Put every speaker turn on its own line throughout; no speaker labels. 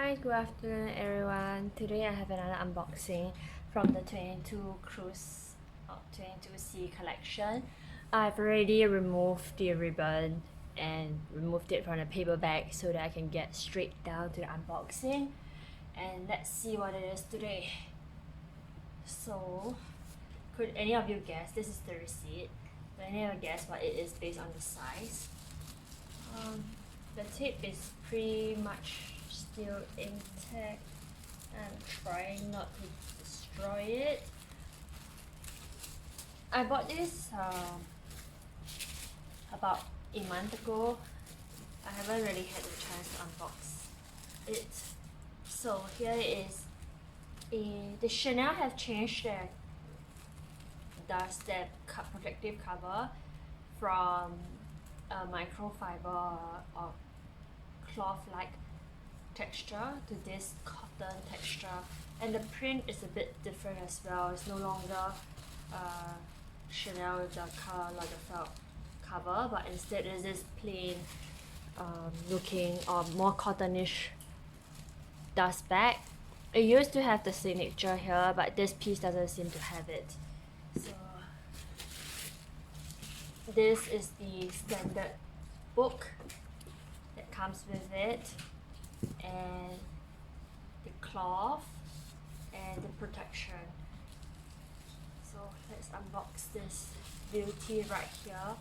Hi, good afternoon everyone. Today I have another unboxing from the 22C collection. I've already removed the ribbon and removed it from the paper bag so that I can get straight down to the unboxing. And let's see what it is today. So, could any of you guess? This is the receipt. Could any of you guess what it is based on the size? The tape is pretty much still intact. I'm trying not to destroy it. I bought this about a month ago. I haven't really had the chance to unbox it. So here it is. The Chanel have changed their protective cover from a microfiber or cloth-like texture to this cotton texture, and the print is a bit different as well. It's no longer Chanel with the color like the felt cover, but instead it's this plain looking or more cottonish dust bag. It used to have the signature here, but this piece doesn't seem to have it. So this is the standard book that comes with it, and the cloth and the protection. So let's unbox this beauty right here.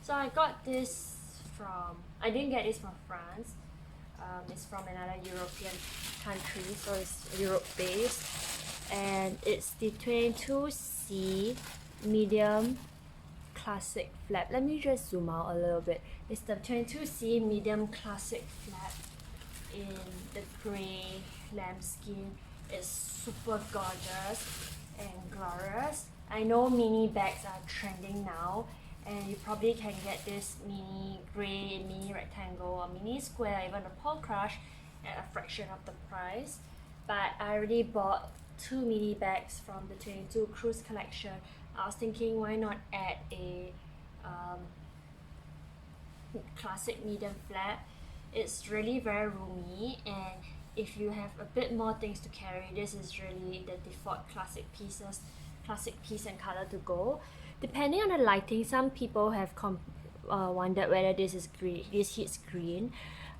So I got this I didn't get this from France. It's from another European country, so it's Europe based, and it's the 22C medium classic flap. Let me just zoom out a little bit. It's the 22C medium classic flap in the grey lambskin. It's super gorgeous and glorious. I know mini bags are trending now, and you probably can get this mini grey, mini rectangle, or mini square, even a pearl crush at a fraction of the price. But I already bought 2 mini bags from the 22 Cruise collection. I was thinking, why not add a classic medium flap? It's really very roomy, and if you have a bit more things to carry, this is really the default classic piece and color to go. Depending on the lighting, some people have wondered whether this hits green.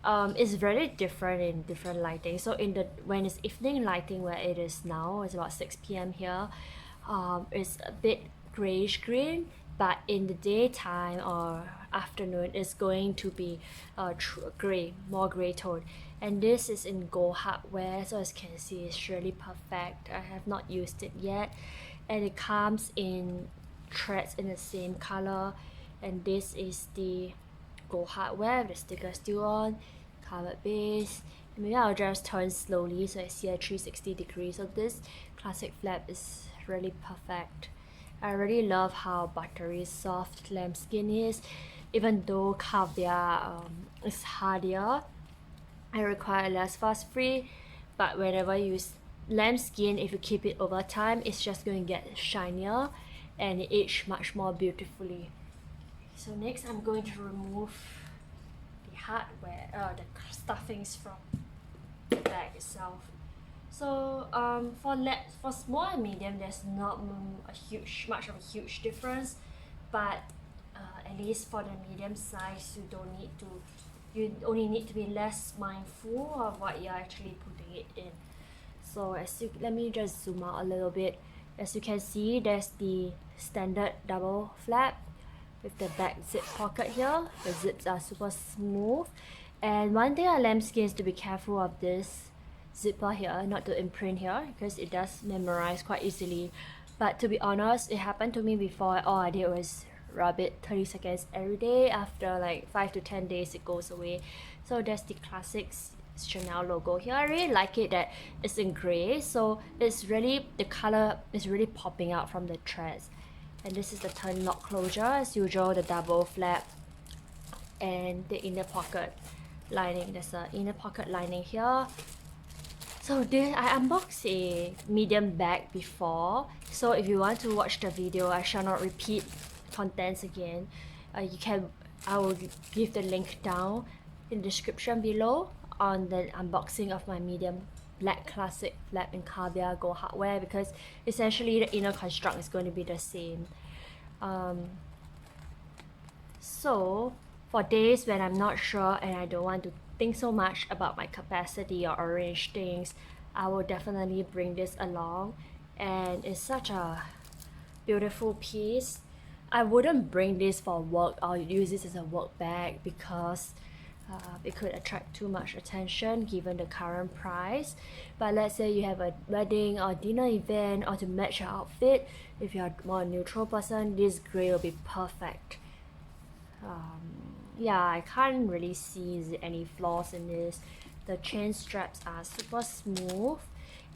It's very different in different lighting. So when it's evening lighting, where it is now, it's about 6 p.m. here, it's a bit grayish green, but in the daytime or afternoon it's going to be gray, more gray tone. And this is in gold hardware, so as you can see, it's really perfect. I have not used it yet, and it comes in threads in the same color. And this is the gold hardware, the sticker still on, covered base. Maybe I'll just turn slowly so I see a 360 degrees. So this classic flap is really perfect. I really love how buttery soft lambskin is. Even though caviar is hardier, I require less fast free, but whenever you use lambskin, if you keep it over time, it's just going to get shinier and it age much more beautifully. So next I'm going to remove the hardware, the stuffings from the bag itself. So for small and medium, there's not much of a huge difference, but at least for the medium size, you only need to be less mindful of what you're actually putting it in. So let me just zoom out a little bit. As you can see, there's the standard double flap with the back zip pocket here. The zips are super smooth, and one thing on lambskin is to be careful of this zipper here, not to imprint here, because it does memorize quite easily. But to be honest, it happened to me before. All I did was rub it 30 seconds every day. After like 5 to 10 days, it goes away. So there's the classic Chanel logo here. I really like it that it's in gray, so it's really, the color is really popping out from the threads. And this is the turn lock closure, as usual, the double flap and the inner pocket lining. There's an inner pocket lining here. So I unboxed a medium bag before, so if you want to watch the video, I shall not repeat contents again. I will give the link down in the description below. on the unboxing of my medium black classic flap in caviar gold hardware, because essentially the inner construct is going to be the same. So for days when I'm not sure and I don't want to think so much about my capacity or arrange things, I will definitely bring this along. And it's such a beautiful piece. I wouldn't bring this for work or use this as a work bag because it could attract too much attention given the current price. But let's say you have a wedding or dinner event, or to match your outfit, if you're a more neutral person, this grey will be perfect. Yeah, I can't really see any flaws in this. The chain straps are super smooth,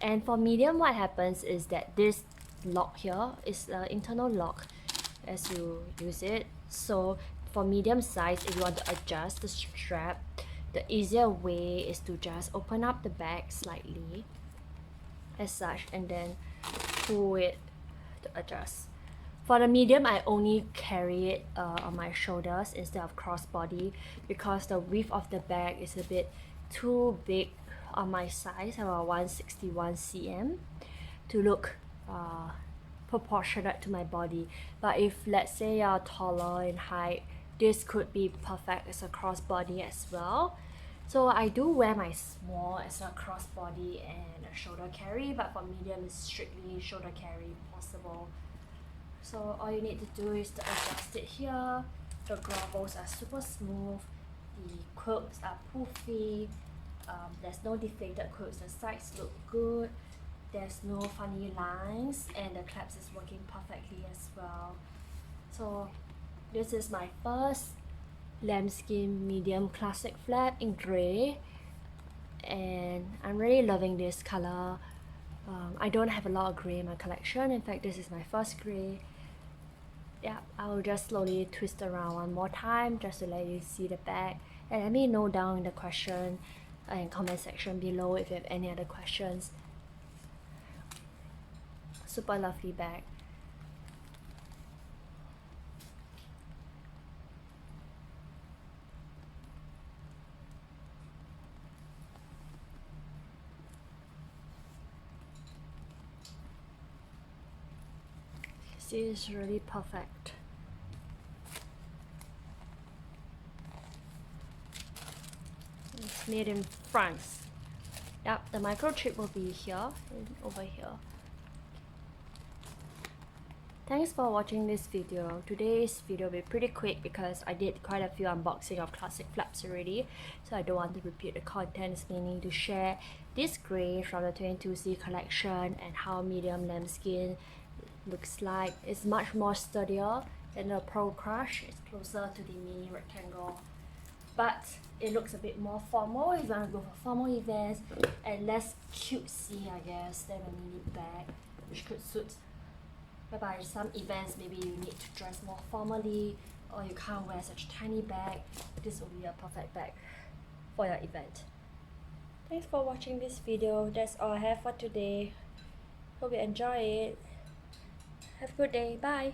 and for medium what happens is that this lock here is the internal lock as you use it. So for medium size, if you want to adjust the strap, the easier way is to just open up the bag slightly as such and then pull it to adjust. For the medium, I only carry it on my shoulders instead of crossbody because the width of the bag is a bit too big on my size, about 161 cm, to look proportionate to my body. But if let's say you're taller in height, this could be perfect as a crossbody as well. So I do wear my small as a crossbody and a shoulder carry, but for medium it's strictly shoulder carry possible. So all you need to do is to adjust it here. The grovels are super smooth, the quilts are poofy, there's no deflated quilts, the sides look good, there's no funny lines, and the clasp is working perfectly as well. So this is my first lambskin medium classic flap in grey, and I'm really loving this color. I don't have a lot of grey in my collection. In fact, this is my first grey. Yeah, I'll just slowly twist around one more time just to let you see the bag, and let me know down in the question and comment section below if you have any other questions. Super lovely bag. See, it's really perfect. It's made in France. Yep, the microchip will be here and over here. Thanks for watching this video. Today's video will be pretty quick because I did quite a few unboxing of classic flaps already, so I don't want to repeat the content. It's mainly to share this grey from the 22C collection and how medium lambskin looks like. It's much more sturdier than the Pro Crush. It's closer to the mini rectangle, but it looks a bit more formal if you want to go for formal events, and less cutesy I guess than a mini bag, which could suit whereby some events maybe you need to dress more formally or you can't wear such a tiny bag. This will be a perfect bag for your event. Thanks for watching this video. That's all I have for today. Hope you enjoy it. Have a good day. Bye.